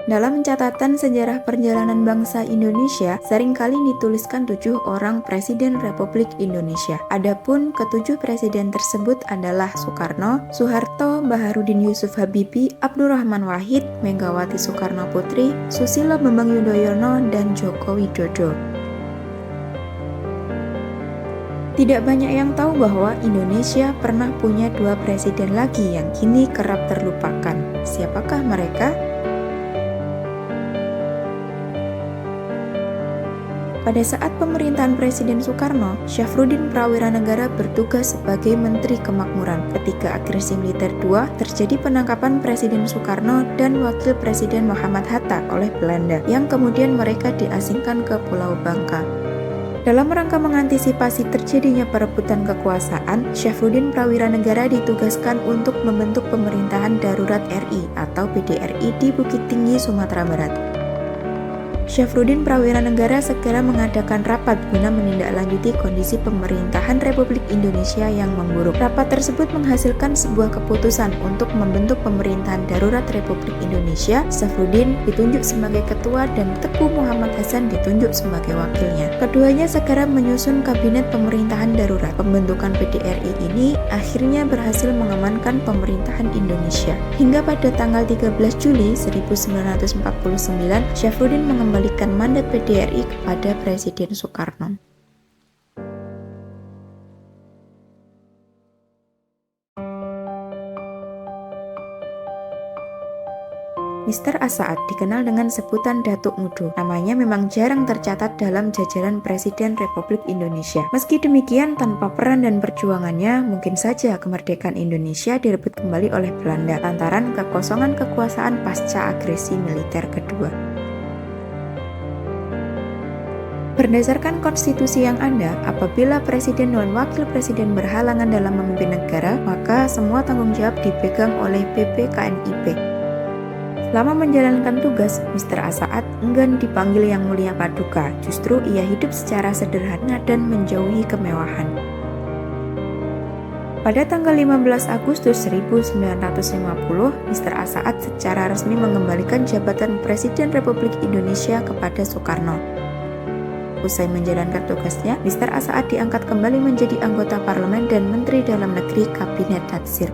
Dalam catatan sejarah perjalanan bangsa Indonesia, seringkali dituliskan 7 orang Presiden Republik Indonesia. Adapun ketujuh presiden tersebut adalah Soekarno, Soeharto, Baharudin Yusuf Habibie, Abdurrahman Wahid, Megawati Soekarno Putri, Susilo Bambang Yudhoyono, dan Joko Widodo. Tidak banyak yang tahu bahwa Indonesia pernah punya 2 presiden lagi yang kini kerap terlupakan. Siapakah mereka? Pada saat pemerintahan Presiden Soekarno, Syafruddin Prawiranegara bertugas sebagai Menteri Kemakmuran. Ketika agresi militer II, terjadi penangkapan Presiden Soekarno dan Wakil Presiden Muhammad Hatta oleh Belanda, yang kemudian mereka diasingkan ke Pulau Bangka. Dalam rangka mengantisipasi terjadinya perebutan kekuasaan, Syafruddin Prawiranegara ditugaskan untuk membentuk Pemerintahan Darurat RI atau PDRI di Bukit Tinggi, Sumatera Barat. Syafruddin Prawiranegara segera mengadakan rapat guna menindaklanjuti kondisi pemerintahan Republik Indonesia yang memburuk. Rapat tersebut menghasilkan sebuah keputusan untuk membentuk Pemerintahan Darurat Republik Indonesia. Syafruddin ditunjuk sebagai ketua dan Teguh Muhammad Hasan ditunjuk sebagai wakilnya. Keduanya segera menyusun kabinet pemerintahan darurat. Pembentukan PDRI ini akhirnya berhasil mengamankan pemerintahan Indonesia. Hingga pada tanggal 13 Juli 1949, Syafruddin mengembalikan mandat PDRI kepada Presiden Soekarno. Mr. Asaad dikenal dengan sebutan Datuk Mudo. Namanya memang jarang tercatat dalam jajaran Presiden Republik Indonesia. Meski demikian, tanpa peran dan perjuangannya, mungkin saja kemerdekaan Indonesia direbut kembali oleh Belanda lantaran kekosongan kekuasaan pasca agresi militer kedua. Berdasarkan konstitusi yang ada, apabila presiden dan wakil presiden berhalangan dalam memimpin negara, maka semua tanggung jawab dipegang oleh PPKNIP. Selama menjalankan tugas, Mr. Asaad enggan dipanggil Yang Mulia Paduka, justru ia hidup secara sederhana dan menjauhi kemewahan. Pada tanggal 15 Agustus 1950, Mr. Asaad secara resmi mengembalikan jabatan Presiden Republik Indonesia kepada Soekarno. Usai menjalankan tugasnya, Mr. Asaad diangkat kembali menjadi anggota parlemen dan Menteri Dalam Negeri Kabinet Natsir.